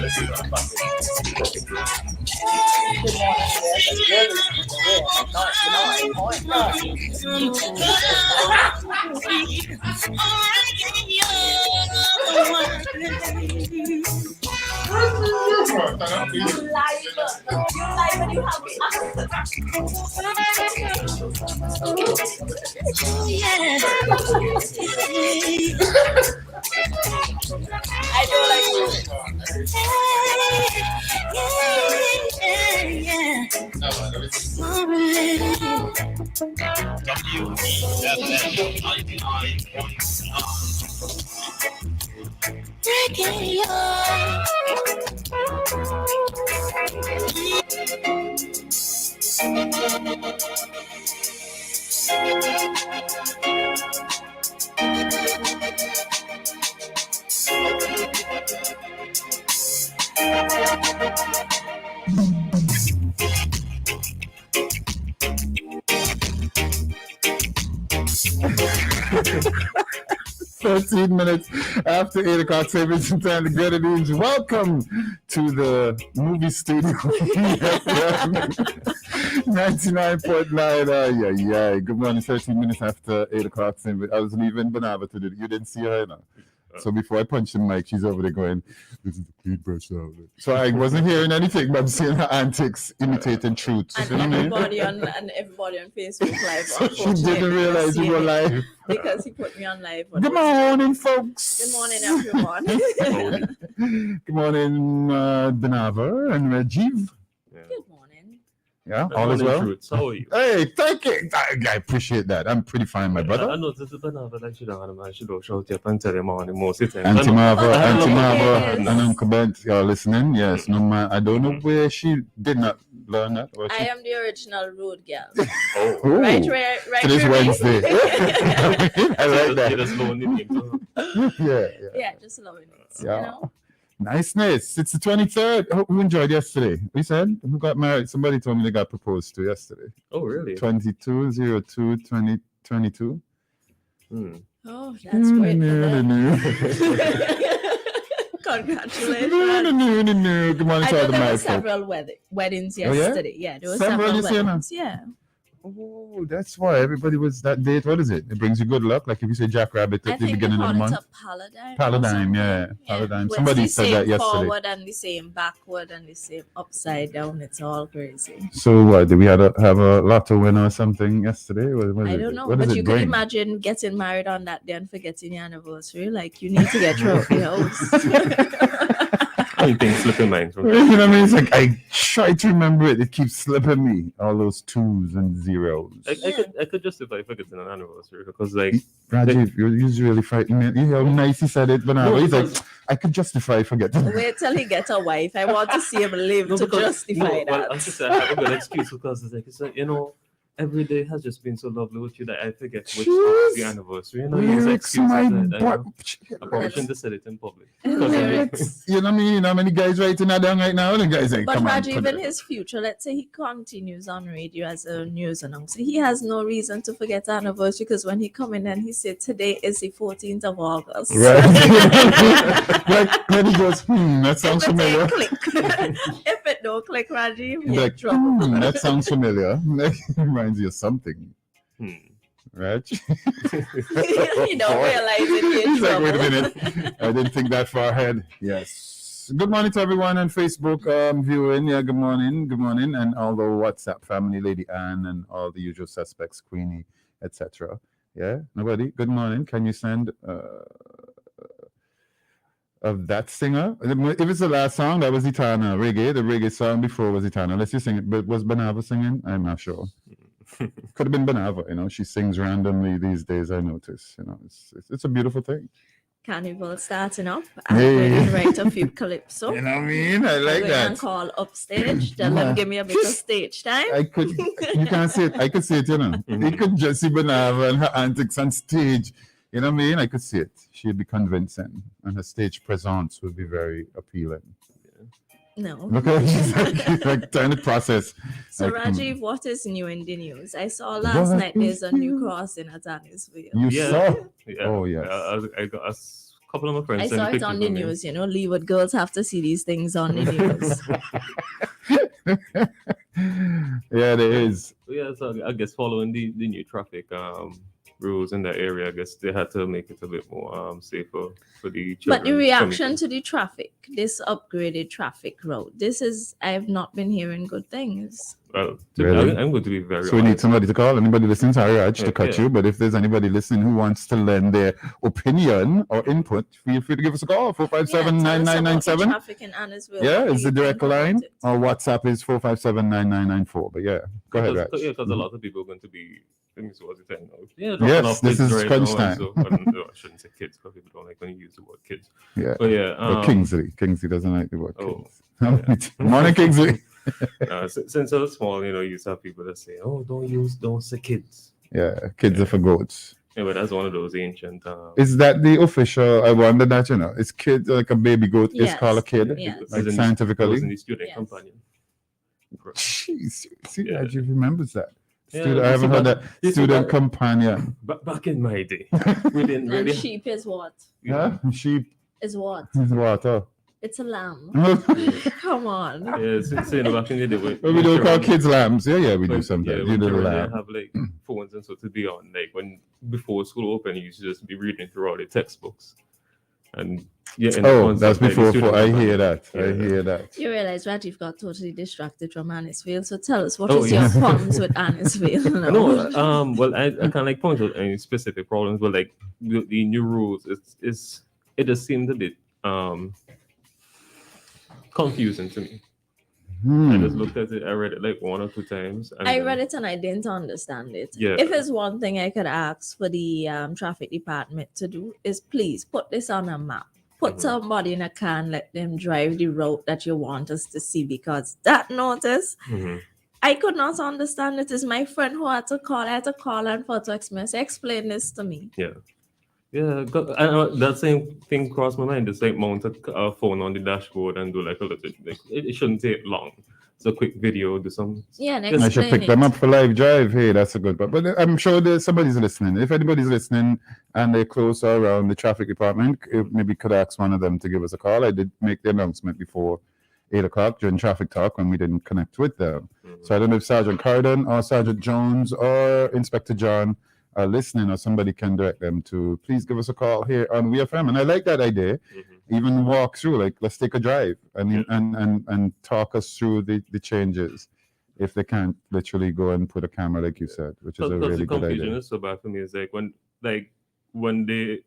I don't like it. Minutes after 8 o'clock, same time to get it in. Welcome to the movie studio. 99.9. Yeah. Good morning, 13 minutes after 8 o'clock. I was leaving Benarva today. You didn't see her, no? So before I punch the mic, she's over there going, "This is the clean brush out." So I wasn't hearing anything, but I'm seeing her antics imitating Troots. And you know everybody on Facebook Live. She didn't realize you were live. Because he put me on live. Good morning, folks. Good morning, everyone. Good morning, Benarva and Rajiv. Good morning. Yeah, all is well. Troots. How are you? Hey, thank you. I appreciate that. I'm pretty fine, my brother. I know this is Benarva. I should have showed you and tell you morning most of the time. Auntie Marva, and Uncle Bent, you're listening. Yes, no man. I don't know where she did not learn that. I am the original road girl. Oh, right. Today's Wednesday. I like that. Yeah, just loving it. Yeah. You know? Niceness. It's the 23rd. I hope you enjoyed yesterday. We said who got married. Somebody told me they got proposed to yesterday. Oh, really? 22/02/2022. Oh, that's great. Congratulations. Good morning to all the there were married several weddings yesterday. Yeah, there were several weddings. Yeah. Oh, that's why everybody was that date. What is it? It brings you good luck. Like if you say Jackrabbit at the beginning of the month. Paradigm, yeah. Paradigm. Somebody said that yesterday. Forward and the same backward and the same upside down. It's all crazy. So what? Did we have a lotto win or something yesterday? I don't know. But you could imagine getting married on that day and forgetting your anniversary. Like you need to get through your house. Things slipping mind from you know what I mean? It's like I try to remember it. It keeps slipping me. All those 2s and 0s. I could justify forgetting an anniversary because like Rajiv, you're really frightening me. You know how nice he said it, but now he's like, I could justify forgetting. Wait till he gets a wife. I want to see him live to justify that. Well, I just I have a good excuse because it's like you know. Every day has just been so lovely with you that I forget which is the anniversary. You know, I probably shouldn't have said it in public. You know what I mean? You know how many guys writing that down right now? And the guys like, but Rajiv, in his future, let's say he continues on radio as a news announcer, he has no reason to forget anniversary because when he come in and he said today is the 14th of August. Right. Like when he goes, that sounds familiar. If it don't click, Rajiv, you're like, in trouble. That sounds familiar. Reminds you of something. Right? You don't realize it. He's like, wait a minute. I didn't think that far ahead. Yes. Good morning to everyone on Facebook viewing. Yeah, good morning. Good morning. And all the WhatsApp family, Lady Anne and all the usual suspects, Queenie, etc. Yeah? Nobody? Good morning. Can you send of that singer? If it's the last song, that was Itana reggae. The reggae song before was Itana. Let's just sing it. But was Benarva singing? I'm not sure. Could have been Benarva. You know, she sings randomly these days. I notice. You know, it's a beautiful thing. Carnival starting up. I'm going to write a few clips. You know what I mean? I like that. And call upstage. Tell them give me a bit of stage time. You can't see it. I could see it. You know, you could just see Benarva and her antics on stage. You know what I mean? I could see it. She'd be convincing, and her stage presence would be very appealing. No. Look at her. She's like trying to process. So, like, Rajiv, what is new in the news? I saw last night there's a new crossing at Annisville. You saw? Yeah. Oh, yes. I got a couple of my friends I sent saw it pictures on the of me. news. Leeward girls have to see these things on the news. Yeah, there is. Yeah, so I guess following the new traffic rules in that area, I guess they had to make it a bit more safer for the children. But the reaction to the traffic, this upgraded traffic road, I have not been hearing good things. Well, Really? I'm going to be very So we need honest. somebody to call. Anybody listening? Sorry, Raj, to cut Yeah. you. But if there's anybody listening who wants to lend their opinion or input, feel free to give us a call. 457-9997. Traffic in Annisville. Yeah, What do it's the you direct think about line. it? Or WhatsApp is 457-9994. But yeah, go ahead, Raj. Yeah, because a Mhm. lot of people are going to be. Let me see what's the time now. Yeah, Yes, dropping off this kids is right crunch now, time. So, no, I shouldn't say kids because people don't like when you use the word kids. Yeah. But yeah, But Kingsley doesn't like the word Oh, kids. Morning, Kingsley. Since I was small, you used to have people that say, "Oh, don't say kids." Yeah, kids are for goats. Yeah, but that's one of those ancient. Is that the official? I wonder that, it's kids like a baby goat is Yes, called a kid, yes. like It was scientifically. in the student Yes. companion. Jeez, see, Yeah. Raj, you remembers that. Yeah, Student, I haven't heard that. you see Student that- companion. Back in my day, we didn't And really. sheep is what? Yeah, sheep Is what? is water. It's a lamb. But Come on. Yeah, so back in the day, we don't call kids lambs. Yeah, we do sometimes. Yeah, You when little children lamb. have like phones and so to be on, like when before school opened, you used to just be reading through all the textbooks, and yeah. And Oh, that's before. I hear that. Yeah. I hear that. You realize that you've got totally distracted from Annisville. So tell us, what Oh, is yes. your problems with Annisville? No, well, I can't like point out any specific problems, but like the new rules, it just seemed a bit confusing to me. I just looked at it. I read it like one or two times. And I then- read it and I didn't understand it. Yeah. If it's one thing I could ask for the traffic department to do is please put this on a map. Put Mhm. somebody in a car and let them drive the route that you want us to see, because that notice, Mhm. I could not understand it. Is my friend who had to call. I had to call and for text message. Explain this to me. Yeah, that same thing crossed my mind. It's like mount a phone on the dashboard and do like a little. Like, it shouldn't take long. It's a quick video. Do some. Yeah, and I explain I should pick it. them up for live drive. Hey, that's a good one. But I'm sure there's somebody's listening. If anybody's listening and they're close around the traffic department, maybe could ask one of them to give us a call. I did make the announcement before 8 o'clock during traffic talk when we didn't connect with them. Mhm. So I don't know if Sergeant Carden or Sergeant Jones or Inspector John are listening, or somebody can direct them to please give us a call here on WEFM. And I like that idea. Mhm. Even walk through, like let's take a drive and Yeah. and talk us through the changes. If they can't literally go and put a camera, like you said, which is a Because really the good confusion idea. is so bad for me. Is like when they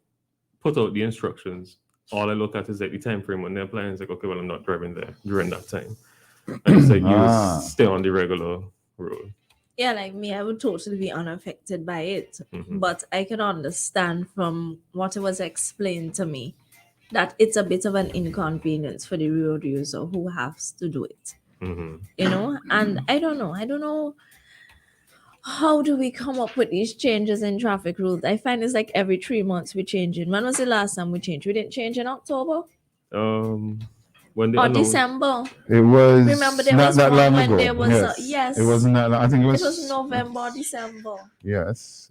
put out the instructions, all I look at is like the time frame when they're applying. It's like, okay, well, I'm not driving there during that time. And it's like Ah. you stay on the regular road. Yeah, like me, I would totally be unaffected by it. Mhm. But I can understand from what was explained to me that it's a bit of an inconvenience for the road user who has to do it. Mhm. And I don't know how do we come up with these changes in traffic rules. I find it's like every 3 months we change it. When was the last time we changed? We didn't change in October When they or announced, December. It was Remember there not was that one long when ago. there was Yes. It wasn't that long. I think it It was. was November, December. Yes.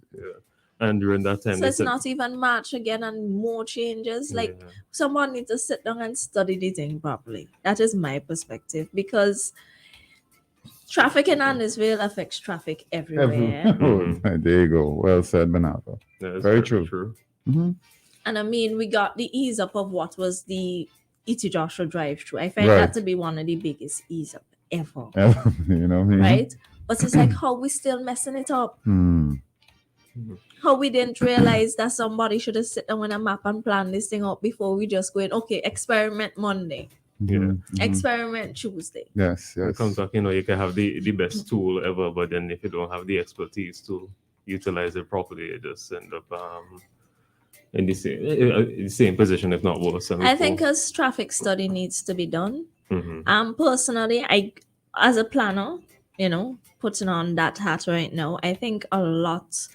and during that time, So they it's said, not even March again and more changes. Like yeah. someone needs to sit down and study the thing properly. That is my perspective, because traffic in Annisville affects traffic everywhere. There you go. Well said, Benarva. Yeah, it's Very true. Mm-hmm. And I mean, we got the ease up of what was the E.T. Joshua drive-through. I find Right. that to be one of the biggest ease up ever. Mhm. Right? But it's like how we still messing it up. Hmm. How we didn't realize that somebody should have sit down on a map and plan this thing out before we just going, okay, experiment Monday, Mhm. experiment Tuesday. Yes. It comes back, you can have the best tool ever, but then if you don't have the expertise to utilize it properly, it just end up in the same position, if not worse. I think a traffic study needs to be done. Mm-hmm. Personally, I, as a planner, putting on that hat right now, I think a lot,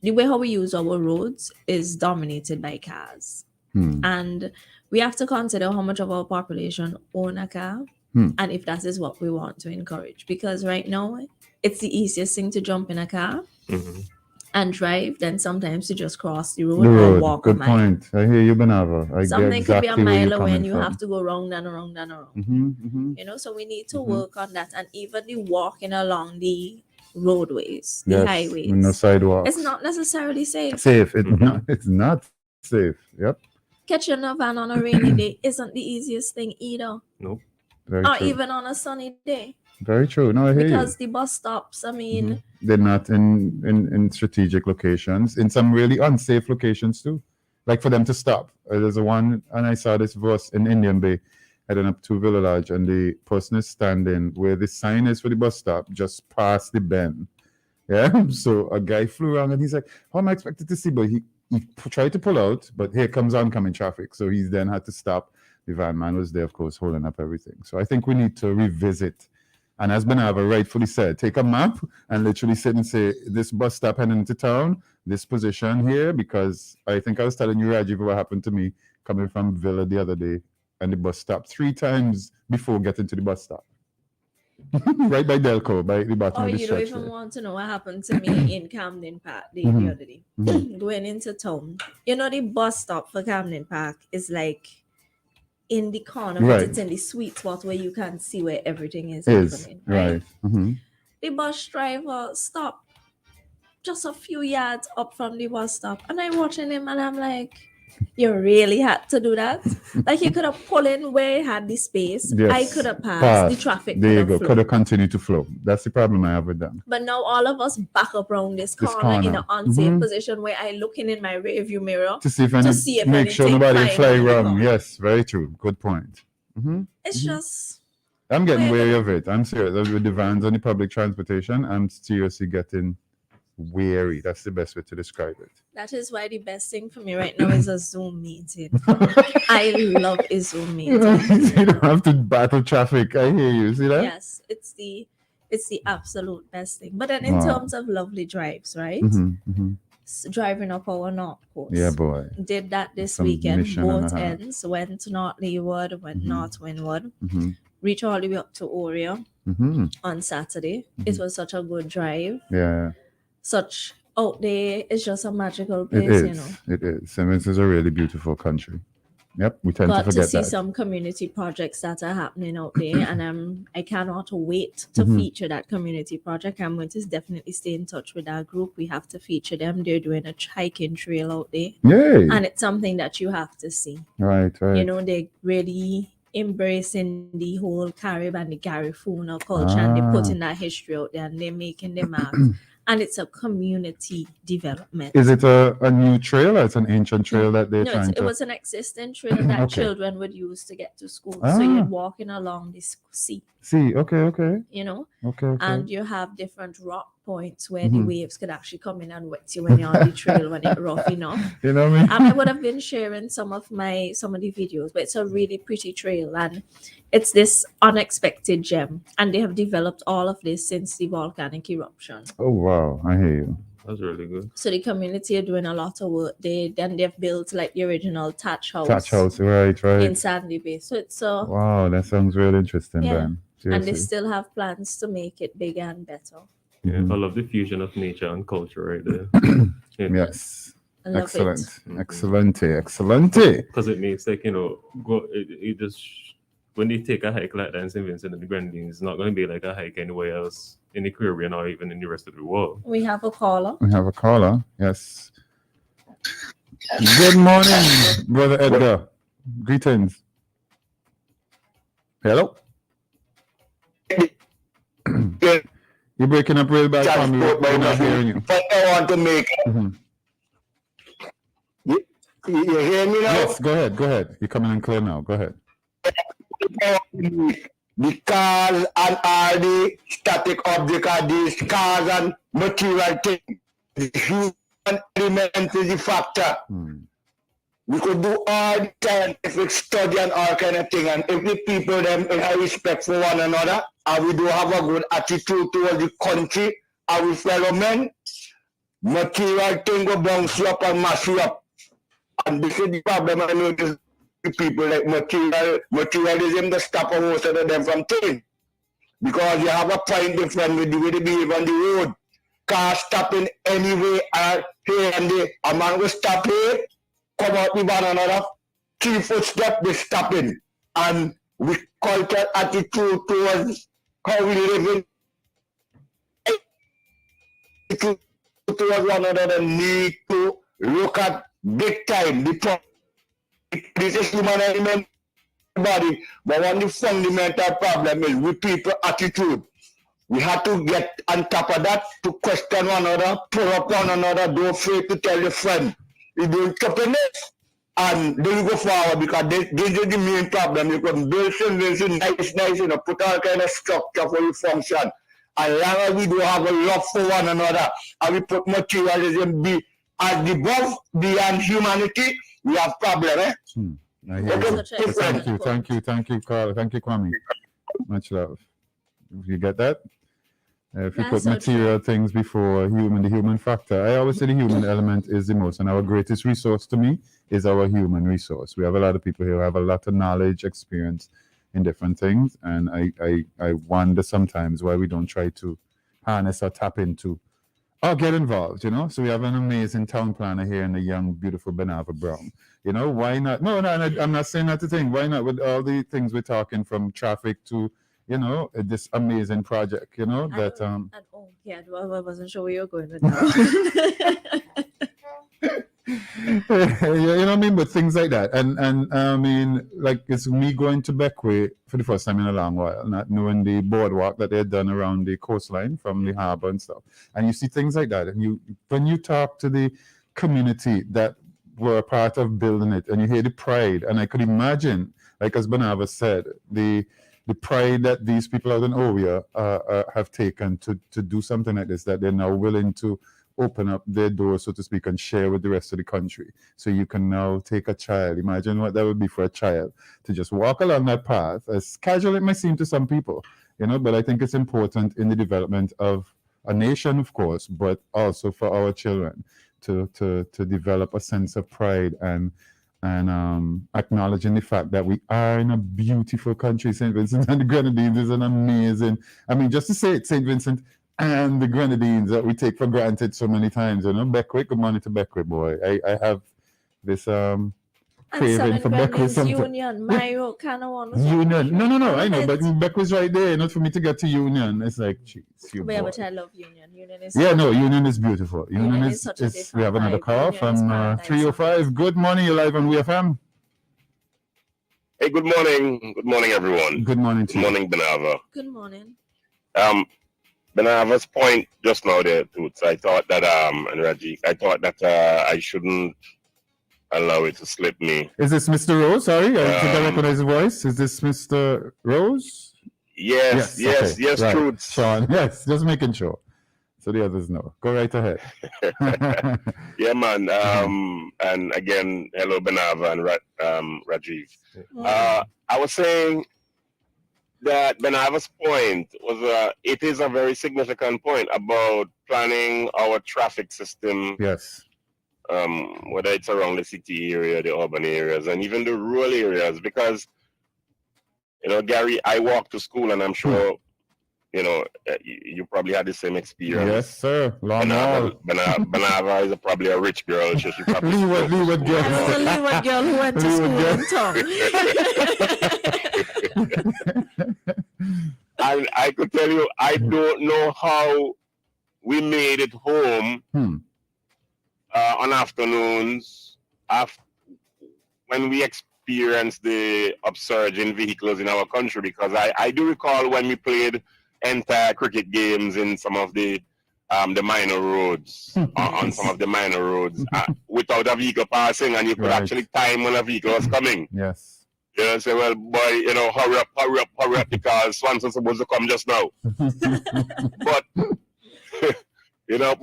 the way how we use our roads is dominated by cars. Hmm. And we have to consider how much of our population own a car and if that is what we want to encourage. Because right now, it's the easiest thing to jump in a car. Mm-hmm. and drive than sometimes to just cross the The road or road. walk a Good mile. point. I hear you, Benarva. I get Something could be a exactly where you're mile away coming and you from. have to go round and around and around. Mm-hmm. You know, so we need to Mhm. work on that. And even the walking along the roadways, the Yes. highways, No sidewalks. it's not necessarily safe. Safe. Mhm. It's not safe. Yep. Catching a van on a rainy day isn't the easiest thing either, Nope. Very or true. even on a sunny day, Very true. No, I hear you. because the bus stops, I mean, Mhm. They're not in strategic locations, in some really unsafe locations too. Like for them to stop. There's a one, and I saw this bus in Indian Bay, heading up to Villa Lodge, and the person is standing where the sign is for the bus stop, just past the bend. Yeah. So a guy flew around and he's like, how am I expected to see? But he tried to pull out, but here comes oncoming traffic. So he's then had to stop. The van man was there, of course, holding up everything. So I think we need to revisit. And as Benarva rightfully said, take a map and literally sit and say, this bus stop heading into town, this position here, because I think I was telling you, Rajiv, what happened to me coming from Villa the other day, and the bus stopped 3 times before getting to the bus stop. Right by Delco, by the bottom or of the you don't stretch even there. want to know what happened to me in Camden Park the Mhm. other day. Mhm. Going into town. You know, the bus stop for Camden Park is like in the corner, but Right. it's in the sweet spot where you can see where everything is Is, happening. right. Mhm. The bus driver stopped just a few yards up from the bus stop, and I'm watching him and I'm like, you really had to do that? Like, you could have pulled in where it had the space. Yes. I could have passed. The Pass. traffic There could you have go. flowed. Could have continued to flow. That's the problem I have with them. But now all of us back up around this This corner in corner. an unsafe Mhm. position where I looking in my rear view mirror To see if to see if make sure anything nobody flying fly around the wrong. corner. Yes, very true. Good point. Mhm. It's just I'm getting We're wary gonna- of it. I'm serious. With the vans and the public transportation, I'm seriously getting wary. That's the best way to describe it. that is why the best thing for me right now is a Zoom meeting. I love a Zoom You meeting. don't have to battle traffic. I hear you. See that? Yes, it's the absolute best thing. But then in Wow. terms of lovely drives, right? Mm-hmm. Driving up our North Coast. Yeah, boy. Did that this Some weekend. mission and Both a half. ends. Went to North Leeward, went Mhm. North Windward. Mm-hmm. Reached all the way up to Oria Mm-hmm. on Saturday. It was such a good drive. Yeah, Such out there, it's just a magical it place, is. you know. It is. Simmons is a really beautiful country. Yep, we tend to Got to forget see that. some community projects that are happening out there, and I cannot wait to Mhm. feature that community project. I'm going to definitely stay in touch with our group. We have to feature them. They're doing a hiking trail out there, Yay! and it's something that you have to see. Right. You know, they're really embracing the whole Carib and the Garifuna culture, and they're Ah. putting that history out there, and they're making them mark. And it's a community development. Is it a new trail or it's an ancient trail that they're No, trying it to? was an existing trail that Okay. children would use to get to school. So Ah. you're walking along this sea, See, okay. you know, Okay. and you have different rock points where the Mhm. waves could actually come in and wet you when you're on the trail when it's rough enough. You know what I mean? I would have been sharing some of the videos, but it's a really pretty trail, and it's this unexpected gem. And they have developed all of this since the volcanic eruption. Oh, wow. I hear you. That's really good. So the community are doing a lot of work. They've built like the original thatch house, Thatch house. Right. in Sandy Bay. So it's Wow, that sounds really interesting, Yeah. Ben. and they Seriously. still have plans to make it bigger and better. Yeah, Mhm. I love the fusion of nature and culture right there. Yes. I love Excellent. it. Mhm. Excellente. Because it makes like it just when they take a hike like that in St. Vincent and the Grenadines, it's not going to be like a hike anywhere else in the Caribbean or even in the rest of the world. We have a caller. We have a caller. Yes. Good morning, Brother Edgar. Greetings. Hello. You're breaking up real bad, family. We're not hearing you. But I want to make Mhm. you hear me now? Yes, go ahead. You're coming in clear now. Go ahead. The cars and all the static objects are these cars and material things. The human element is the factor. Hmm. We could do all the scientific study and all kind of thing, and if the people them in a respect for one another, and we do have a good attitude towards the country, and we fellow men, material thing will bounce you up and mash you up. And this is the problem I know is the people like materialism that stop most of them from things. Because you have a point different with the way they behave on the road. car stopping anyway or here and there. A man will stop here, come out with one another, 3 footsteps, they stopping. And we culture attitude towards how we live in towards one another need to look at big time the problem. This is human element body, but one of the fundamental problem is with people attitude. We have to get on top of that to question one another, pull up one another, don't afraid to tell your friend. You don't stop in this. And then you go forward because this is the main problem. You can build something nice, you know, put all kind of structure for your function. And long as we do have a love for one another, and we put materialism as above, beyond humanity, we have problem, eh? I hear you. Thank you, Carl. Thank you, Kwame. Much love. You get that? If you put material things before the human factor, I always say the human element is the most, and our greatest resource to me is our human resource. We have a lot of people here who have a lot of knowledge, experience in different things, and I wonder sometimes why we don't try to harness or tap into or get involved, you know? So we have an amazing town planner here in the young, beautiful Benarva Browne. You know, why not? No, I'm not saying that to think. Why not? With all the things we're talking from traffic to, you know, this amazing project, you know, that yeah, well, I wasn't sure where you were going with that. you know what I mean? But things like that. And I mean, like it's me going to Beckway for the first time in a long while, not knowing the boardwalk that they had done around the coastline from the harbor and stuff. And you see things like that. And when you talk to the community that were a part of building it, and you hear the pride, and I could imagine, like as Benarva said, the pride that these people out in Ovia have taken to do something like this, that they're now willing to open up their doors, so to speak, and share with the rest of the country. So you can now take a child. Imagine what that would be for a child to just walk along that path, as casual it might seem to some people, you know, but I think it's important in the development of a nation, of course, but also for our children to develop a sense of pride and acknowledging the fact that we are in a beautiful country. St. Vincent and the Grenadines is an amazing, I mean, just to say it, St. Vincent and the Grenadines that we take for granted so many times, you know. Beckway, good morning to Beckway, boy. I have this craving for Beckway sometimes. Union, Mayo kind of one. Union, no, I know, but Beckway's right there. Not for me to get to Union. It's like, jeez, but I love Union. Union is Union is beautiful. Union is such a different we have another vibe. call Union from 305. Good morning, you're live on WEFM. Hey, good morning. Good morning, everyone. Good morning to you. Good morning, Benarva. Good morning. Benarva's point just now there, Troots. I thought that and Rajiv, I thought that I shouldn't allow it to slip me. Is this Mr. Rose? Sorry, I think I recognize the voice. Is this Mr. Rose? Yes, right. Troots. Sean, yes, just making sure. So the others know. Go right ahead. Yeah, man. And again, hello, Benarva and Rajiv. I was saying that Benarva's point was it is a very significant point about planning our traffic system. Yes. Whether it's around the city area, the urban areas, and even the rural areas, because, you know, Gary, I walk to school, and I'm sure, you know, you probably had the same experience. Yes, sir. Benarva is probably a rich girl. She probably Leeward girl. I was a Leeward girl who went to school in town. And I could tell you, I don't know how we made it home on afternoons when we experienced the upsurge in vehicles in our country, because I do recall when we played entire cricket games in some of the minor roads, on some of the minor roads, without a vehicle passing, and you could actually time when a vehicle was coming. Yes. You know, say, well, boy, you know, hurry up, because Swanson's supposed to come just now. But, you know,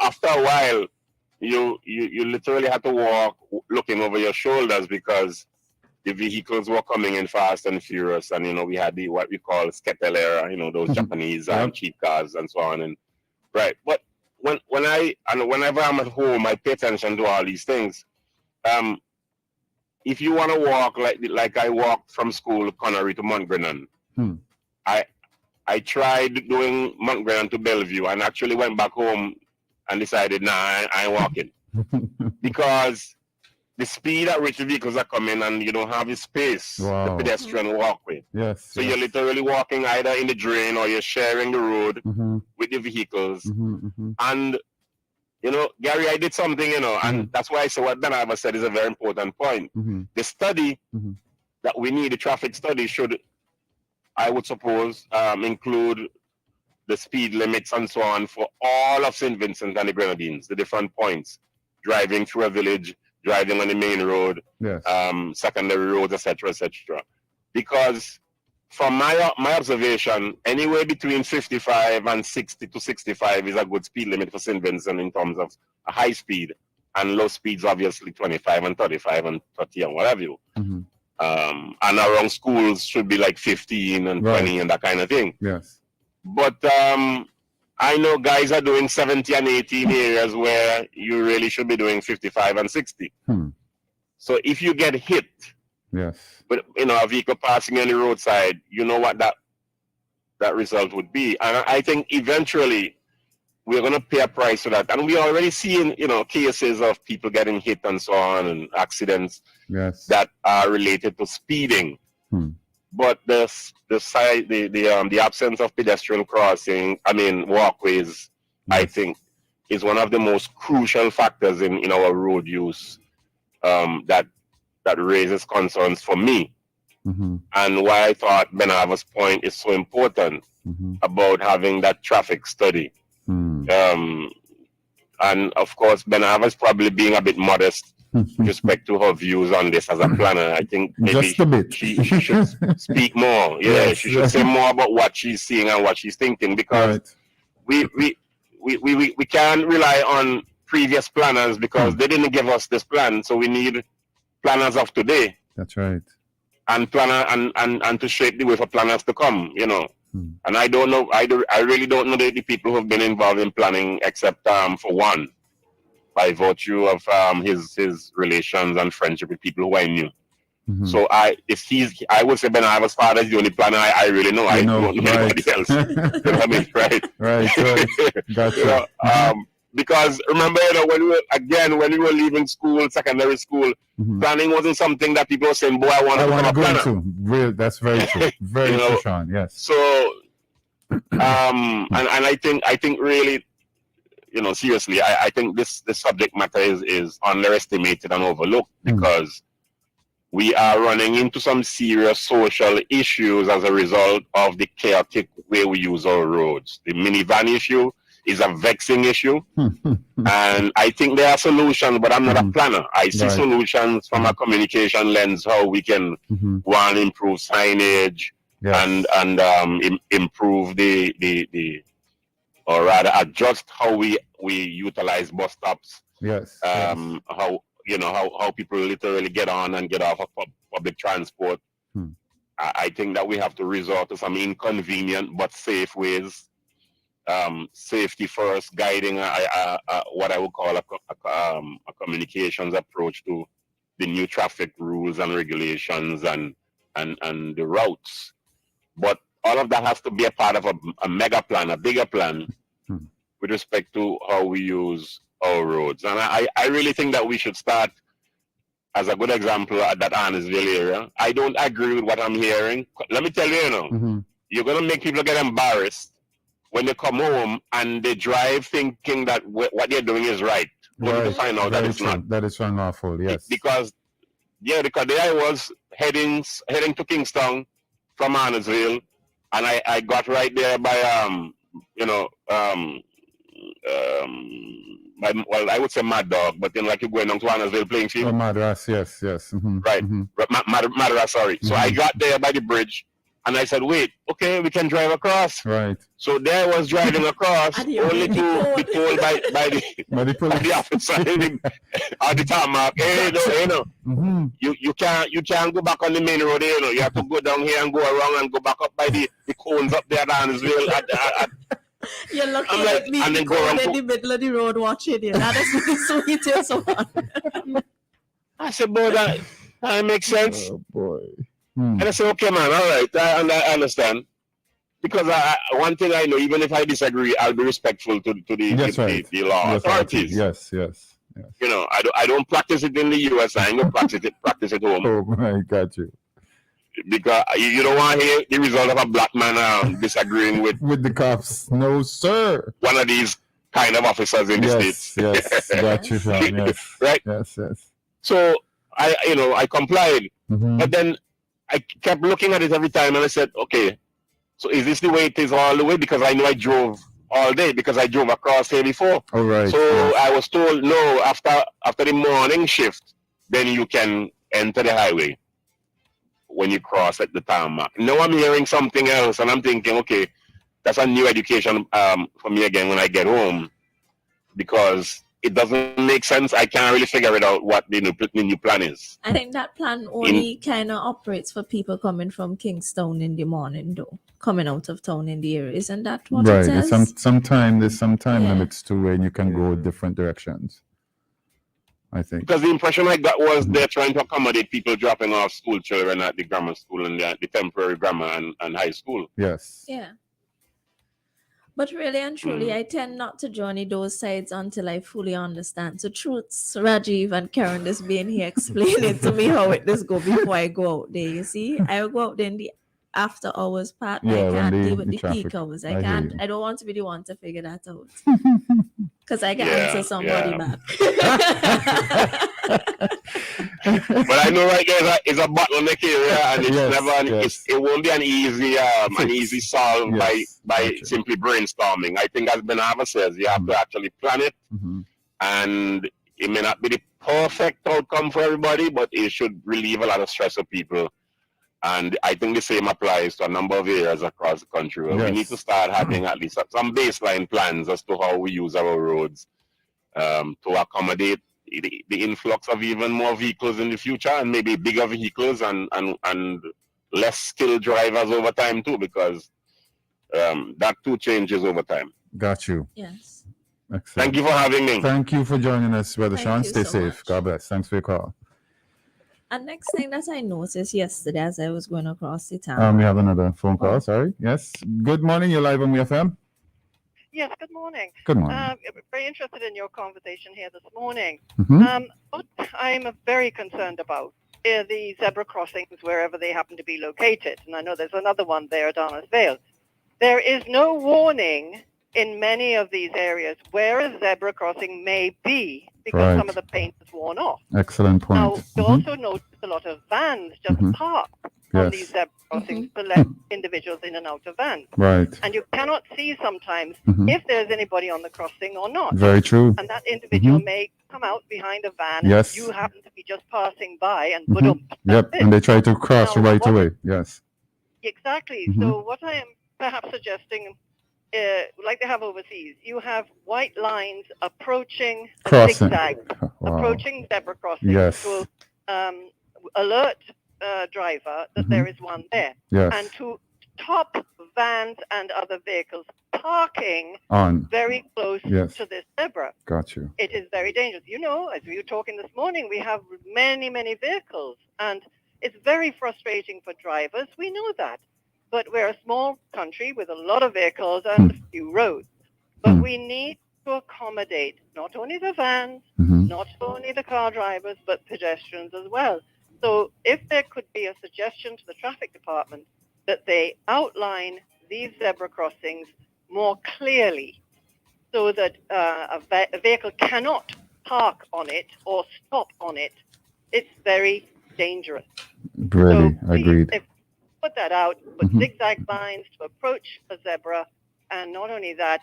after a while, you literally had to walk looking over your shoulders, because the vehicles were coming in fast and furious, and, you know, we had what we call sketelera, you know, those Japanese cheap cars and so on. And right, but whenever I'm at home, I pay attention to all these things. If you want to walk like I walked from school, Connery to Mount Grennan, I tried doing Montgomery to Bellevue and actually went back home and decided, nah, I ain't walking. Because the speed at which the vehicles are coming and you don't have the space, Wow. the pedestrian walkway. Yes. So you're literally walking either in the drain or you're sharing the road with the vehicles. And, you know, Gary, I did something, you know, and that's why I say what Benarva said is a very important point. The study that we need, the traffic study, should, I would suppose, include the speed limits and so on for all of St. Vincent and the Grenadines, the different points, driving through a village, driving on the main road, yes. Secondary roads, etc., etc. Because from my observation, anywhere between 55 and 60 to 65 is a good speed limit for St. Vincent in terms of a high speed, and low speeds obviously 25 and 35 and 30 and whatever you. And around schools should be like 15 and 20 and that kind of thing. Yes. But I know guys are doing 70 and 80 in areas where you really should be doing 55 and 60. So if you get hit, yes, with, you know, a vehicle passing on the roadside, you know what that result would be. And I think eventually we're going to pay a price for that. And we're already seeing, you know, cases of people getting hit and so on, and accidents that are related to speeding. But the absence of pedestrian crossing, walkways, I think, is one of the most crucial factors in our road use that raises concerns for me. And why I thought Benarva's point is so important about having that traffic study. And of course, Benarva's probably being a bit modest with respect to her views on this as a planner. I think maybe just a bit. She should speak more. Yeah, yes, she should say more about what she's seeing and what she's thinking, because we can't rely on previous planners, because they didn't give us this plan. So we need planners of today. That's right. And and to shape the way for planners to come, you know. And I don't know, I really don't know the people who have been involved in planning, except for one, by virtue of his relations and friendship with people who I knew. So I would say Benarva's father is the only planner I really know. I don't know anybody else. You know what I mean? Right. Gotcha. Because remember, you know, when we were leaving school, secondary school, planning wasn't something that people were saying, boy, I want to become a planner. That's very true. Very true, Sean. Yes. So, and I think really, you know, seriously, I think this subject matter is underestimated and overlooked, because we are running into some serious social issues as a result of the chaotic way we use our roads. The minivan issue is a vexing issue, and I think there are solutions, but I'm not a planner. I see solutions from a communication lens, how we can one, improve signage, and improve the or rather adjust how we utilize bus stops. How people literally get on and get off of public transport. I think that we have to resort to some inconvenient but safe ways. Safety first, guiding what I would call a communications approach to the new traffic rules and regulations and the routes. But all of that has to be a part of a mega plan, a bigger plan, with respect to how we use our roads. And I really think that we should start, as a good example, at that Arnesville area. I don't agree with what I'm hearing. Let me tell you, you know, you're going to make people get embarrassed when they come home and they drive thinking that what they're doing is right. Only to find out that it's not. That is awful, yes. Because there I was heading to Kingston from Arnesville, and I got right there by I would say Mad Dog, but then like you're going down to Arnesville playing field. Oh, Madras, yes. Right, Madras, sorry. So I got there by the bridge, and I said, wait, okay, we can drive across. Right. So there I was driving across, only to be told by the officer at the tarmac, you can't go back on the main road, you know. You have to go down here and go around and go back up by the cones up there at Arnesville. You're lucky like, and then go in the middle of the road watching you. That is so detailed, so on. I said, boy, that makes sense. Oh, boy. And I said, okay, man, all right, I understand. because one thing I know, even if I disagree, I'll be respectful to That's right. the law authorities. Yes. You know, I don't practice it in the US. I ain't gonna practice it home. Oh, I got you. Because you don't want to hear the result of a black man disagreeing with the cops. No, sir. one of these kind of officers in the states. Yes, got you, Sean. Yes, right. Yes. So I complied, Mhm. but then I kept looking at it every time, and I said, okay, so is this the way it is all the way? Because I know I drove all day because I drove across here before. All right. So yes. I was told no, after the morning shift, then you can enter the highway when you cross at the tarmac. Now I'm hearing something else, and I'm thinking, okay, that's a new education for me again when I get home, because it doesn't make sense. I can't really figure it out what the new plan is. I think that plan only kind of operates for people coming from Kingstown in the morning, though. Coming out of town in the area. Isn't that what Right. it says? There's some time Yeah. limits to when you can go different directions, I think. Because the impression I got was they're trying to accommodate people dropping off school children at the grammar school and the temporary grammar and high school. Yes. Yeah. But really and truly, I tend not to join those sides until I fully understand. So Troots, Rajiv, and Karen just being here explaining to me how it does go before I go out there. You see, I will go out there in the after hours part. Yeah, I when can't the- deal with the the traffic. peak hours. I I hear can't. you. I don't want to be the one to figure that out because I can Yeah, answer somebody yeah. back. But I know right there is a bottleneck area, and it's Yes, never yes. it won't be an easy solve Yes, by gotcha. simply brainstorming. I think, as Benarva says, you have to actually plan it, Mhm. and it may not be the perfect outcome for everybody, but it should relieve a lot of stress of people. And I think the same applies to a number of areas across the country where we Yes. need to start having at least some baseline plans as to how we use our roads to accommodate the influx of even more vehicles in the future, and maybe bigger vehicles and less skilled drivers over time too, because that too changes over time. Got you. Yes. Excellent. Thank you for having me. Thank you for joining us, Brother Thank Sean. you Stay so safe. much. God bless. Thanks for your call. And next thing that I noticed yesterday as I was going across the town. We have another phone call. Sorry. Yes. Good morning. You're live on WEFM. Yes, good morning. Good morning. Very interested in your conversation here this morning. Mhm. What I'm very concerned about are the zebra crossings wherever they happen to be located. And I know there's another one there at Arnos Vale. There is no warning in many of these areas where a zebra crossing may be because Right. some of the paint is worn off. Excellent point. Now, you Mhm. also notice a lot of vans just Mhm. parked on Yes. these zebra crossings to let individuals in and out of vans. Right. And you cannot see sometimes Mhm. if there's anybody on the crossing or not. Very true. And that individual may come out behind a van Yes. and you happen to be just passing by and Mhm. boom. Yep. that's it. And they try to cross Now, right what- away. Yes. Exactly. Mhm. So what I am perhaps suggesting, like they have overseas, you have white lines approaching a Crossing. zigzag, Wow. approaching zebra crossing Yes. to alert driver that Mhm. there is one there. Yes. And to stop vans and other vehicles parking On. very close Yes. to this zebra. Got you. It is very dangerous. You know, as we were talking this morning, we have many, many vehicles, and it's very frustrating for drivers. We know that. But we're a small country with a lot of vehicles and a few roads. But we need to accommodate not only the vans, Mhm. not only the car drivers, but pedestrians as well. So if there could be a suggestion to the traffic department that they outline these zebra crossings more clearly so that a vehicle cannot park on it or stop on it, it's very dangerous. Really. So please, Agreed. if put that out, put Mhm. zigzag lines to approach a zebra, and not only that,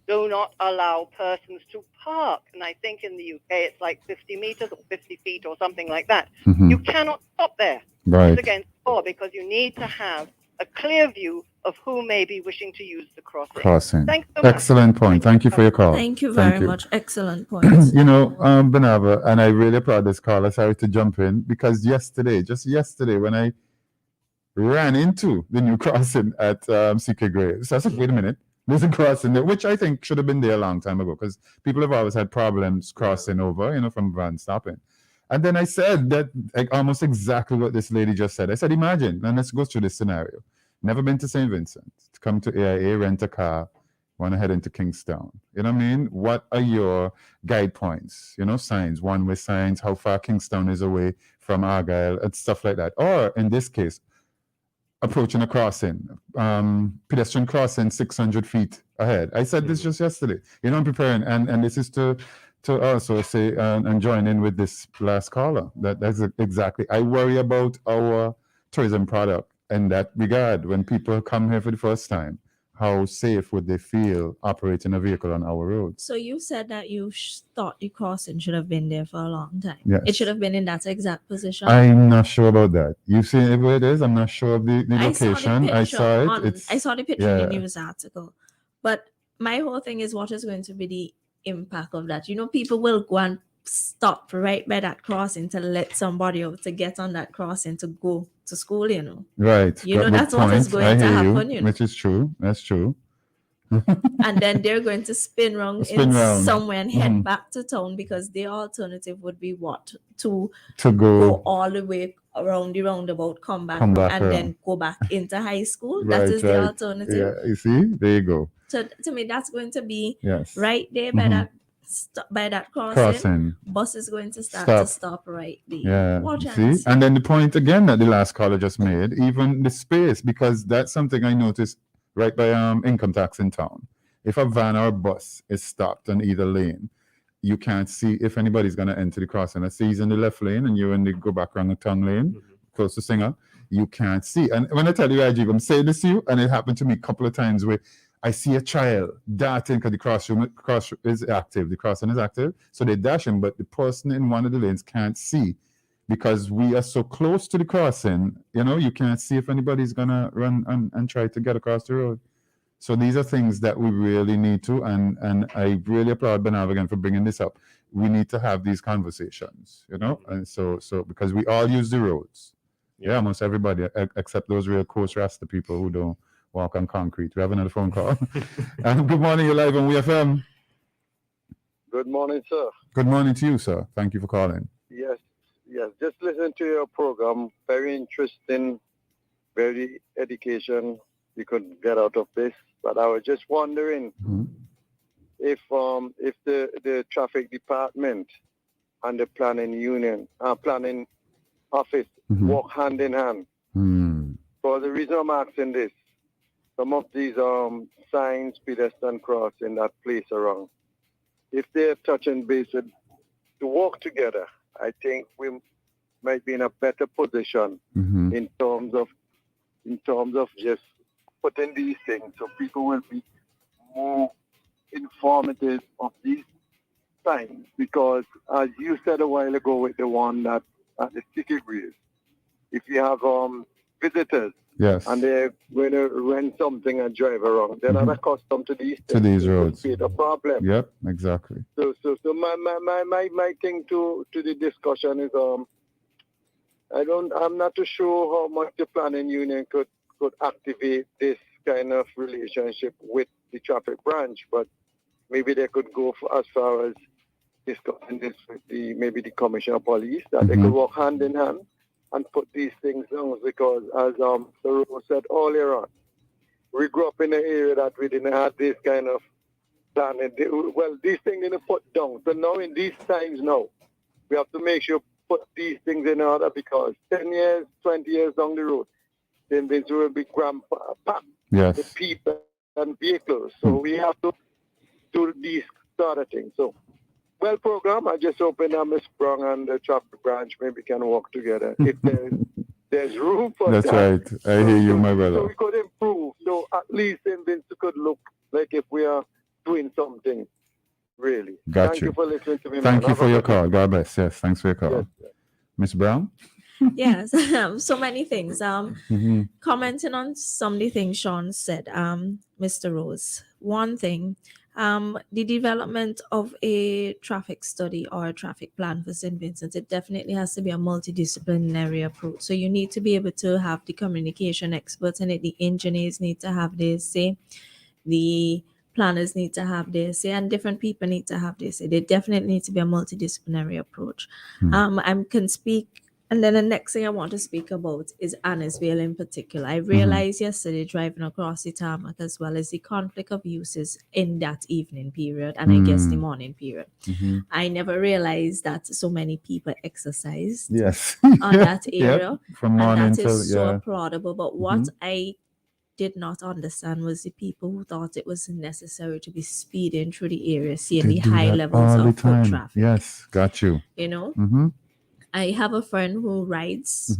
do not allow persons to park. And I think in the UK it's like 50 meters or 50 feet or something like that. Mhm. You cannot stop there. Right. It's against the law because you need to have a clear view of who may be wishing to use the crossing. Crossing. Thanks so much. Excellent point. Thank you for your call. Thank you very you. much. Excellent point. You know, Benarva, and I really applaud this caller. Sorry to jump in because just yesterday, when I ran into the new crossing at CK Graves, I said, wait a minute, there's a crossing there, which I think should have been there a long time ago because people have always had problems crossing over, from van stopping. And then I said that almost exactly what this lady just said. I said, imagine, and let's go through this scenario. Never been to St. Vincent. come to AIA, rent a car, want to head into Kingstown. You know what I mean? What are your guide points? You know, signs, one-way signs, how far Kingstown is away from Argyle, and stuff like that. Or in this case, approaching a crossing, pedestrian crossing 600 feet ahead. I said this just yesterday. You know, I'm preparing, and this is to also say and join in with this last caller. That's exactly. I worry about our tourism product in that regard. When people come here for the first time, how safe would they feel operating a vehicle on our roads? So you said that you thought the crossing should have been there for a long time. Yes. It should have been in that exact position. I'm not sure about that. You've seen it where it is? I'm not sure of the I location. I saw it. I saw the picture in the yeah. news article. But my whole thing is, what is going to be the impact of that? You know, people will go and stop right by that crossing to let somebody out to get on that crossing to go to school, you know. Right. You know, Good that's what is point. going to I hear happen, you know. Which is true. That's true. And then they're going to spin round somewhere and head back to town, because their alternative would be what? To go all the way around the roundabout, come back and around. then go back into high school. Right, That is the alternative. Yeah, you see? There you go. So to me, that's going to be Yes. right there by that crossing. Bus is going to start to stop right there. Yeah. Watch See? And then the point again that the last caller just made, even the space, because that's something I noticed right by income tax in town. If a van or a bus is stopped on either lane, you can't see if anybody's going to enter the crossing. Let's say he's in the left lane and you're in the go back around the tongue lane, close to Singer, you can't see. And when I tell you, Rajiv, I'm saying this to you, and it happened to me a couple of times where I see a child darting because the crossing is active. The crossing is active, so they dash him, but the person in one of the lanes can't see. Because we are so close to the crossing, you know, you can't see if anybody's gonna run and try to get across the road. So these are things that we really need to, and I really applaud Benarva again for bringing this up. We need to have these conversations, you know, and so because we all use the roads, almost everybody except those real coast rasta people who don't walk on concrete. We have another phone call. Good morning, you're live on WEFM. Good morning, sir. Good morning to you, sir. Thank you for calling. Yes. Just listen to your program. Very interesting, very education you could get out of this. But I was just wondering if the traffic department and the planning office work hand in hand. For the reason I'm asking this, some of these signs, pedestrian crossing, that place around, if they're touching base to work together, I think we might be in a better position in terms of just putting these things, so people will be more informative of these signs. Because as you said a while ago with the one that at the sticky breeze, if you have visitors and they're going to rent something and drive around, they're not accustomed to these things. To these roads. It's a problem. Yep, exactly. So my thing to the discussion is I'm not too sure how much the planning union could activate this kind of relationship with the traffic branch, but maybe they could go as far as discussing this with maybe the commissioner of police, that they could work hand in hand and put these things down, because as the Rose said earlier on, we grew up in an area that we didn't have this kind of planning. Well, these things didn't put down. So now in these times now, we have to make sure put these things in order, because 10 years, 20 years down the road, then this will be packed with people and vehicles. So we have to do these sort of things. So, well program. I just hope Ms. Browne and the traffic branch maybe can work together. If there's room for that. That's right. I hear you, my brother. So we could improve. So at least then it could look like if we are doing something, really. Thank you for listening to me. Thank you for your call. God bless. Yes, thanks for your call. Yes. Ms. Browne? Yes, so many things. Commenting on some of the things Sean said, Mr. Rose. One thing, the development of a traffic study or a traffic plan for St. Vincent, it definitely has to be a multidisciplinary approach. So you need to be able to have the communication experts in it. The engineers need to have their say. The planners need to have their say, and different people need to have their say. There definitely needs to be a multidisciplinary approach. I can speak And then the next thing I want to speak about is Annisville in particular. I realized yesterday driving across the tarmac as well as the conflict of uses in that evening period and I guess the morning period. I never realized that so many people exercised Yes. on that Yep. area. From And morning that till is so applaudable. But what I did not understand was the people who thought it was necessary to be speeding through the area, seeing They the do high that levels all the of foot time. traffic. Yes, got you. You know, Mm-hmm. I have a friend who rides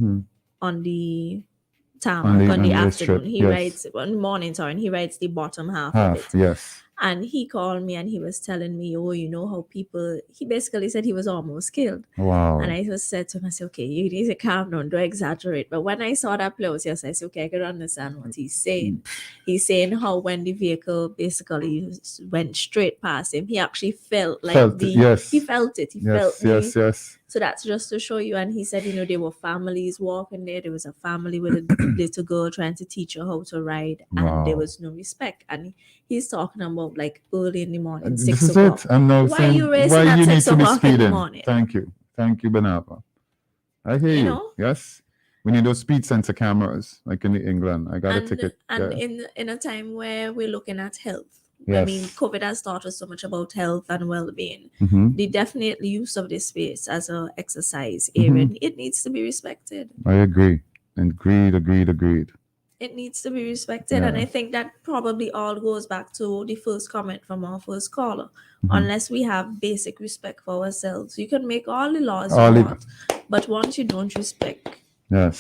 on the On tarmac the- on on the the afternoon. strip, He yes. rides on morning, sorry, and he rides the bottom half of it. Yes. And he called me and he was telling me, oh, you know how people, he basically said he was almost killed. Wow. And I just said to him, I said, okay, you need to calm down, don't exaggerate. But when I saw that play, I said, okay, I could understand what he's saying. He's saying how when the vehicle basically went straight past him, he actually felt like Felt it, yes. he felt it. He Yes, felt yes. So that's just to show you. And he said, you know, there were families walking there. There was a family with a little girl trying to teach her how to ride, and there Wow. was no respect. And he's talking about like early in the morning, This 6 is o'clock. it. I'm now Why saying you racing why at you 6 need to be o'clock in the speeding. morning? Thank you, Benarva. I hear you. know? Yes, we need those speed sensor cameras like in England. I got a ticket. And Yeah. in a time where we're looking at health. I Yes. mean, COVID has taught us so much about health and well-being. The definite use of this space as a exercise area, it needs to be respected. I agree. Agreed. It needs to be respected. And I think that probably all goes back to the first comment from our first caller. Unless we have basic respect for ourselves, you can make all the laws you want, but once you don't respect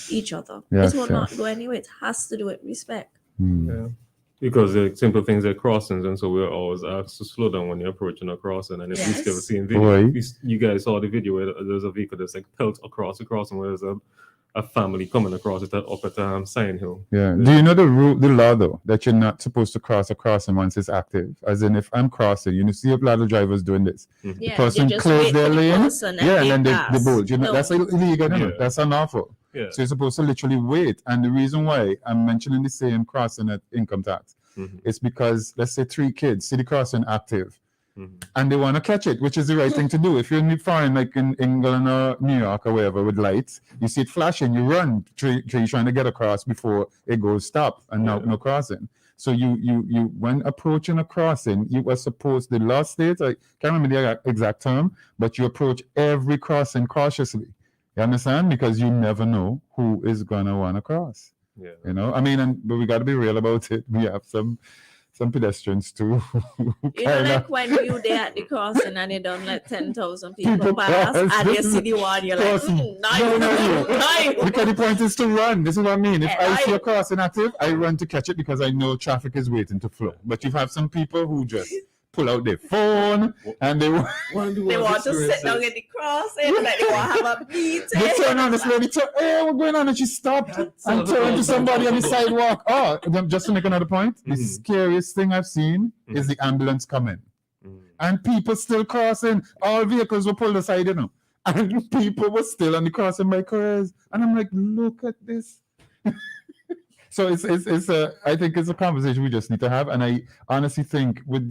each other, it will not go anywhere. It has to do with respect. Yeah. Because the simple things are crossings, and so we're always asked to slow down when you're approaching a crossing. And if you Yes. ever seen video, Right. you guys saw the video where there's a vehicle that's like pelt across the crossing, where there's a family coming across it up at Sign Hill. Yeah. Do you know the law though, that you're not supposed to cross a crossing once it's active? As in, if I'm crossing, you see a lot of drivers doing this. The Yeah, person you just clears wait their for the lane, person and then they pass. bolt. You know, No. that's illegal. No? Yeah. That's unlawful. Yeah. So you're supposed to literally wait. And the reason why I'm mentioning the same crossing at income tax is because, let's say 3 kids see the crossing active and they want to catch it, which is the right thing to do. If you're in foreign, like in England or New York or wherever with lights, you see it flashing, you run, you're trying to get across before it goes stop and no crossing. So you when approaching a crossing, you were supposed, the law states, I can't remember the exact term, but you approach every crossing cautiously. You understand? Because you never know who is gonna want to cross. Yeah. You know, I mean, but we got to be real about it. We have some pedestrians too. You know, like when you there at the crossing and you don't let 10,000 people pass, and you see the one, you're like, no. Because the point is to run. This is what I mean. If I see a crossing active, I run to catch it because I know traffic is waiting to flow. But you have some people who just pull out their phone and they want to sit down in the crossing, like they want to have a meeting. They turn on this lady, hey, what's going on? And she stopped and turned to somebody on the sidewalk. Oh, just to make another point, the scariest thing I've seen is the ambulance coming. And people still crossing. All vehicles were pulled aside, you know. And people were still on the crossing by cars. And I'm like, look at this. So I think it's a conversation we just need to have, and I honestly think with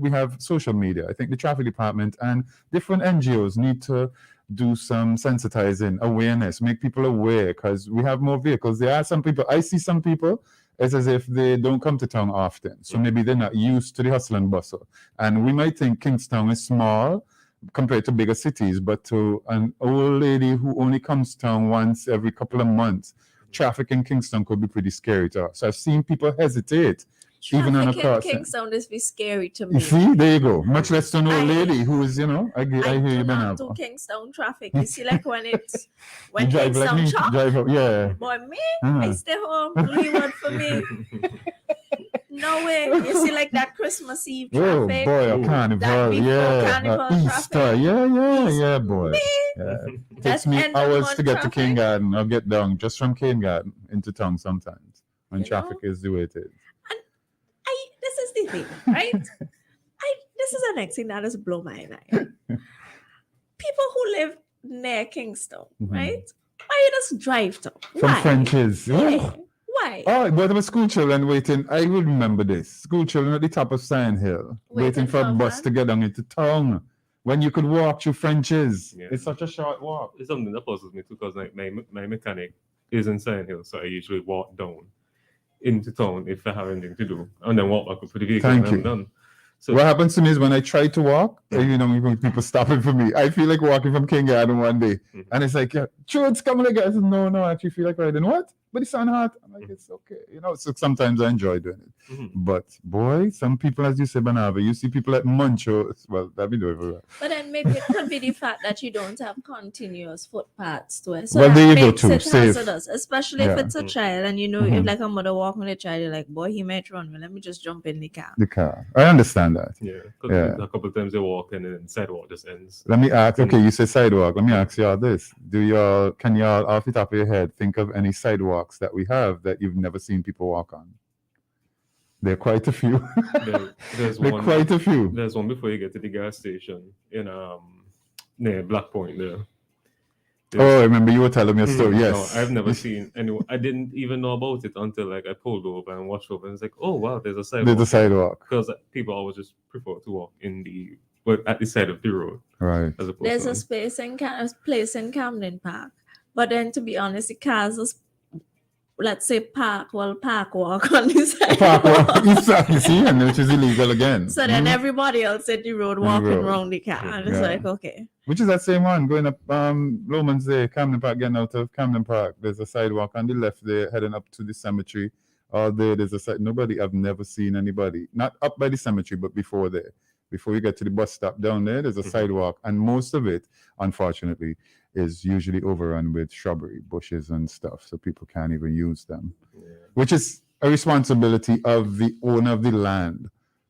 we have social media. I think the traffic department and different NGOs need to do some sensitizing, awareness, make people aware, because we have more vehicles. There are some people. I see some people. It's as if they don't come to town often, so maybe they're not used to the hustle and bustle. And we might think Kingstown is small compared to bigger cities, but to an old lady who only comes to town once every couple of months, traffic in Kingston could be pretty scary to us. So I've seen people hesitate, even on a crossing. Traffic in Kingston is be scary to me. You see, there you go. Much less to an old lady who is, you know, I hear you, Benarva. Benarva. Kingston traffic. You see, like when you drive Kingston like me, chop, drive up, yeah. boy, me, I stay home. Leeward for me. No way. You see, like that Christmas Eve Oh traffic. boy, a carnival, Easter, yeah, boy. Yeah. It takes me hours to get to King Garden or get down just from King Garden into town sometimes when traffic is the way it is. And this is the thing, right? This is the next thing that has blown my mind. People who live near Kingston, right? Why you just drive to? From French's. Why? Oh, but there were school children waiting. I will remember this. School children at the top of Sign Hill, waiting for a bus to get down into town. when you could walk through French's. Yeah. It's such a short walk. It's something that puzzles me too, because like my mechanic is in Sand Hill, so I usually walk down into town if I have anything to do, and then walk back up to the vehicle Thank and I'm you. done. So What happens to me is when I try to walk, when people stopping for me, I feel like walking from King Garden one day. And it's like, yeah, Troots coming again. I said, no, I actually feel like riding. What? But it's on hot. I'm like, it's okay. So sometimes I enjoy doing it. But boy, some people, as you say, Benarva, you see people at Muncho. Well, that be doing everywhere. But then maybe it could be the fact that you don't have continuous footpaths to it. So Well, that there you go makes too, it safe. hazardous, especially if it's a child and if like a mother walking with a child, you're like, boy, he might run. Well, let me just jump in the car. The car. I understand that. yeah, because a couple of times they walk and then sidewalk just ends. Let me ask, okay, you say sidewalk. Let me ask y'all this. Can y'all, off the top of your head, think of any sidewalks that we have that you've never seen people walk on? There are quite a few. There's There are one. quite a few. There's one before you get to the gas station in near Black Point there. Oh, I remember you were telling me a story. Yes. No, I've never seen anyone. I didn't even know about it until like I pulled over and watched over, and it's like, oh wow, there's a sidewalk. There's a sidewalk. Because people always just prefer to walk at the side of the road. Right. As opposed There's to a place in Camden Park. But then, to be honest, the cars just, let's say, park walk on the sidewalk. Park walk. Exactly. See, and which is illegal again. So then everybody else at the road walking around the car. And it's like, okay. Which is that same one going up Lomans Day, Camden Park, getting out of Camden Park. There's a sidewalk on the left there, heading up to the cemetery. All there, there's a side. I've never seen anybody, not up by the cemetery, but before there. Before you get to the bus stop down there, there's a sidewalk. And most of it, unfortunately, is usually overrun with shrubbery, bushes and stuff. So people can't even use them, which is a responsibility of the owner of the land.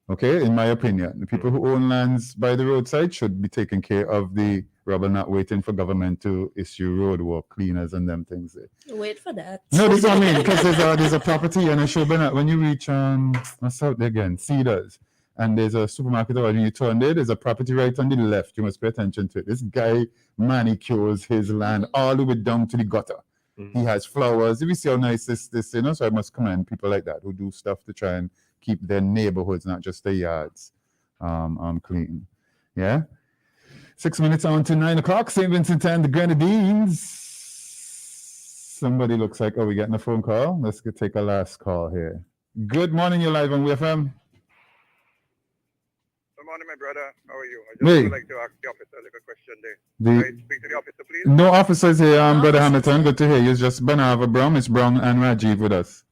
Okay, in my opinion, the people who own lands by the roadside should be taking care of the rubble, not waiting for government to issue roadwalk cleaners and them things there. Wait for that. No, this is what I mean, because there's a property, and I show Bernard, when you reach what's out there again, Cedars, and there's a supermarket over, and you turn there's a property right on the left. You must pay attention to it. This guy manicures his land all the way down to the gutter. He has flowers. If you see how nice this so I must commend people like that who do stuff to try and keep their neighborhoods, not just their yards, clean. Yeah. 6 minutes on to 9 o'clock. St. Vincent and the Grenadines. Somebody looks like, we're getting a phone call. Let's take a last call here. Good morning. You're live on WEFM. Good morning, my brother. How are you? I just would like to ask the officer a little question there. Can I speak to the officer, please? No officers here, Brother Hamilton. Good to hear you. It's just Benarva Browne, Miss Brown, and Rajiv with us.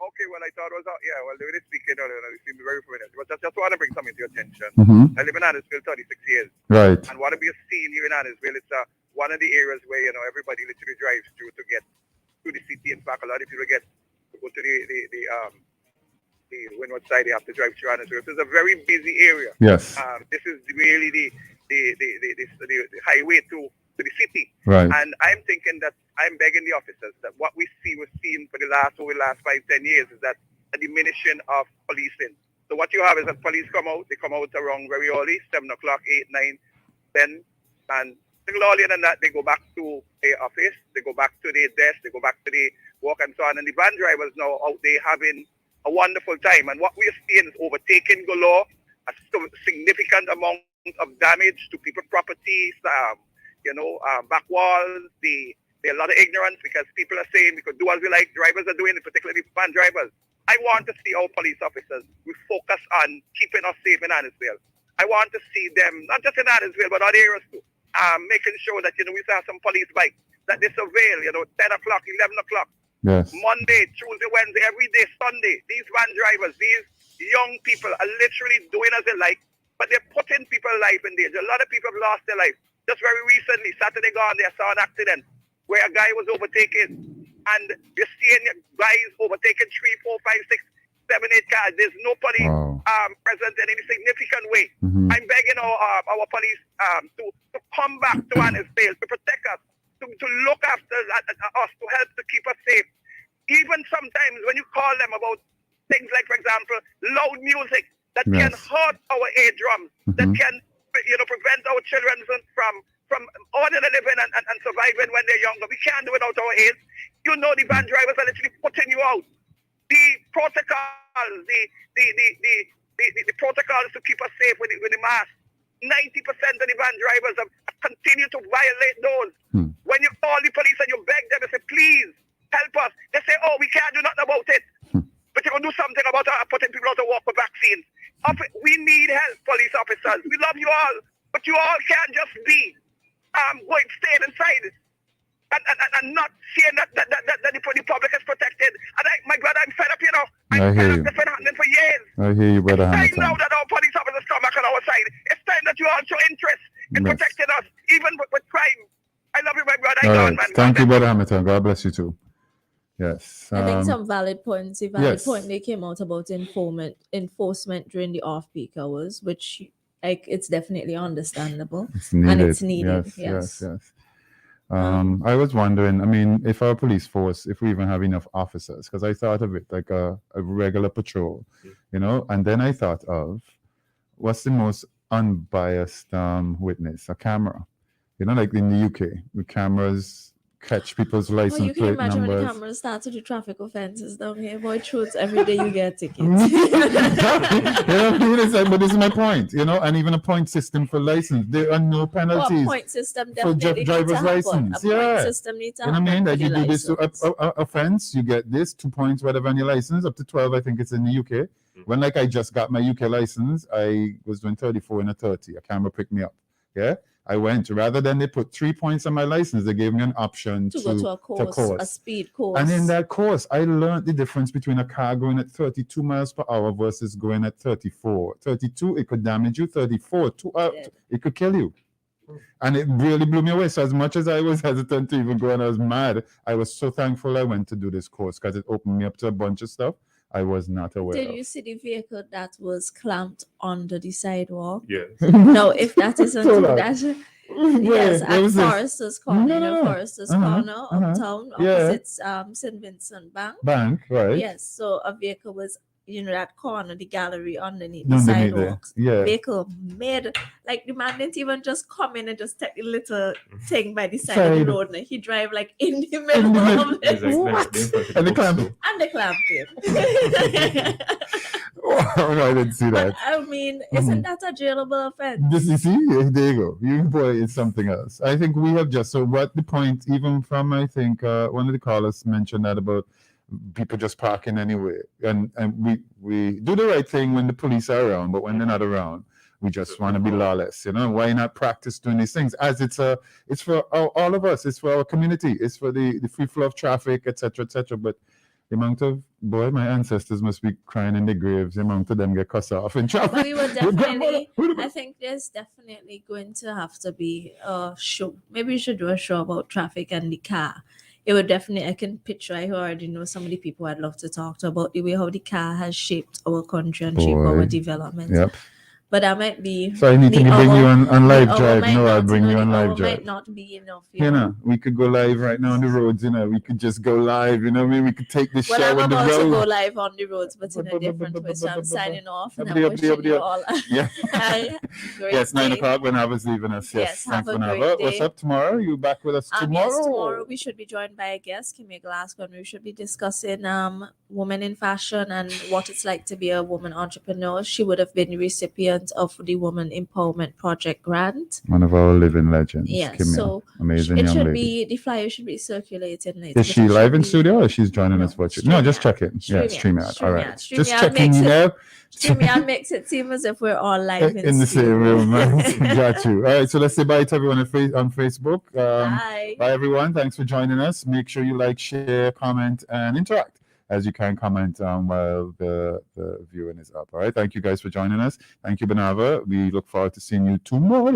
Okay, well, I thought it was, they were speaking, they seem very familiar. But I just want to bring something to your attention. I live in Annisville 36 years. Right. And what we have seen here in Annisville, it's one of the areas where, everybody literally drives through to get to the city. In fact, a lot of people get to go to the windward side, they have to drive through Annisville. So it's a very busy area. Yes. This is really the highway to the city. Right. And I'm thinking that I'm begging the officers that what we've seen for the last 5-10 years is that a diminishing of policing. So what you have is that police come out around very early, 7 o'clock, 8, 9, 10, and a little earlier than that, they go back to their office, they go back to their desk, they go back to the work and so on. And the van drivers now out there having a wonderful time. And what we're seeing is overtaking galore, a significant amount of damage to people's properties, back walls. There are a lot of ignorance because people are saying we could do as we like. Drivers are doing it, particularly van drivers. I want to see our police officers, we focus on keeping us safe in Annisville. I want to see them, not just in Annisville, but other areas too, making sure that, we have some police bikes, that they surveil, 10 o'clock, 11 o'clock, yes, Monday, Tuesday, Wednesday, every day, Sunday. These van drivers, these young people are literally doing as they like, but they're putting people's life in danger. A lot of people have lost their life. Just very recently, Saturday gone, they saw an accident where a guy was overtaken, and you're seeing guys overtaking 3, 4, 5, 6, 7, 8 cars. There's nobody present in any significant way. I'm begging our police to come back to Annisville, to protect us, to look after us, to help to keep us safe. Even sometimes when you call them about things like, for example, loud music that can hurt our eardrums, that can prevent our children from ordinary living and surviving when they're younger. We can't do it without our aids. The van drivers are literally putting you out. The protocols, the protocols to keep us safe with the mask, 90% of the van drivers have continued to violate those. When you call the police and you beg them and say, please help us, they say, oh, we can't do nothing about it. But you can do something about putting people out of work for vaccines. We need help, police officers. We love you all, but you all can't just be staying inside and not seeing that the public is protected. And my brother, I'm fed up, you know. I'm fed up. This been happening for years. I hear you, brother It's time Hamilton. now that our police officers come back on our side. It's time that you all show interest in Yes. protecting us, even with crime. I love you, my brother. All right. Man. Thank you, brother Hamilton. God bless you too. Yes. I think some valid points. The valid yes. point they came out about enforcement during the off-peak hours, which it's definitely understandable. It's needed. And it's needed. Yes. I was wondering, I mean, if our police force, if we even have enough officers, because I thought of it like a regular patrol, you know, and then I thought of what's the most unbiased witness? A camera. You know, like in the UK, with cameras catch people's license Well, you can plate imagine numbers. when the cameras start to do traffic offenses down here. Boy, Troots, every day you get tickets. You know what I mean? It's like, but this is my point, you know, and even a point system for license. There are no Well, penalties a point system for definitely driver's needs to happen. license. A Yeah. point system needs to You know what I mean? happen Like for you the do this to license. offense, you get this 2 points, whatever on your license, up to 12. I think it's in the UK. When like I just got my UK license, I was doing 34 and a 30. A camera picked me up. Yeah. I went, rather than they put 3 points on my license, they gave me an option to go to a course, a speed course. And in that course, I learned the difference between a car going at 32 miles per hour versus going at 34. 32, it could damage you. 34, it could kill you. And it really blew me away. So as much as I was hesitant to even go and I was mad, I was so thankful I went to do this course because it opened me up to a bunch of stuff I was not aware Did of. you see the vehicle that was clamped under the sidewalk? Yes. No, if that isn't So true, loud. that's Where? yes, Where at was this? Foresters Corner, No. Foresters Uh-huh, Corner, uptown, Yeah. opposite St. Vincent Bank. Bank, right? Yes, so a vehicle was, that corner, the gallery underneath the Underneath there. sidewalks. Yeah. Vehicle made, like the man didn't even just come in and just take the little thing by the side of the road. And he drive like in the middle middle. of It's it. like And they clamped. And they clamped him. Oh, no, I didn't see But that. I mean, isn't that a jailable offense? This, you see, there you go. You boy, it's something else. I think we have just, so what the point, even from, I think, one of the callers mentioned that about people just parking anyway. And we do the right thing when the police are around, but when they're not around, we just want to be lawless, you know. Why not practice doing these things? As it's for all of us, it's for our community, it's for the free flow of traffic, etc., etc. But the amount of, boy, my ancestors must be crying in their graves, the amount of them get cussed off in traffic. But we will definitely, I think there's definitely going to have to be a show. Maybe we should do a show about traffic and the car. It would definitely, I can picture, I already know some of the people I'd love to talk to about the way how the car has shaped our country and shaped our development. Yep. But that might be. So I need to bring you on live drive. No, I'll bring you on live drive. Might not be enough. You know, we could go live right now on the roads. You know, we could just go live. You know, what I mean, we could take the show Well, I'm on the about to go road. live on the roads, but in a different way. So I'm signing off and I'm Up, wishing you all Yeah. a great Yes, 9 day. o'clock when I was leaving us. Yes, Have thanks, a Benarva. great What's day. up tomorrow? You back with us tomorrow? Yes, tomorrow we should be joined by a guest, Kimmy Glasgow, and we should be discussing women in fashion and what it's like to be a woman entrepreneur. She would have been the recipient of the Woman Empowerment Project grant. One of our living legends. Yeah, Kimmy, so amazing it young should lady. be, the flyer should be circulating later. Is but she it should live in be- studio or she's joining us watching? No, just StreamYard. check it. Yeah, StreamYard. All right. StreamYard. Just StreamYard checking, makes you it- know. StreamYard makes it seem as if we're all live In the same room. Got you. All right, so let's say bye to everyone on Facebook. Bye. Bye, everyone. Thanks for joining us. Make sure you like, share, comment, and interact, as you can comment while the viewing is up. All right. Thank you guys for joining us. Thank you, Benarva. We look forward to seeing you tomorrow.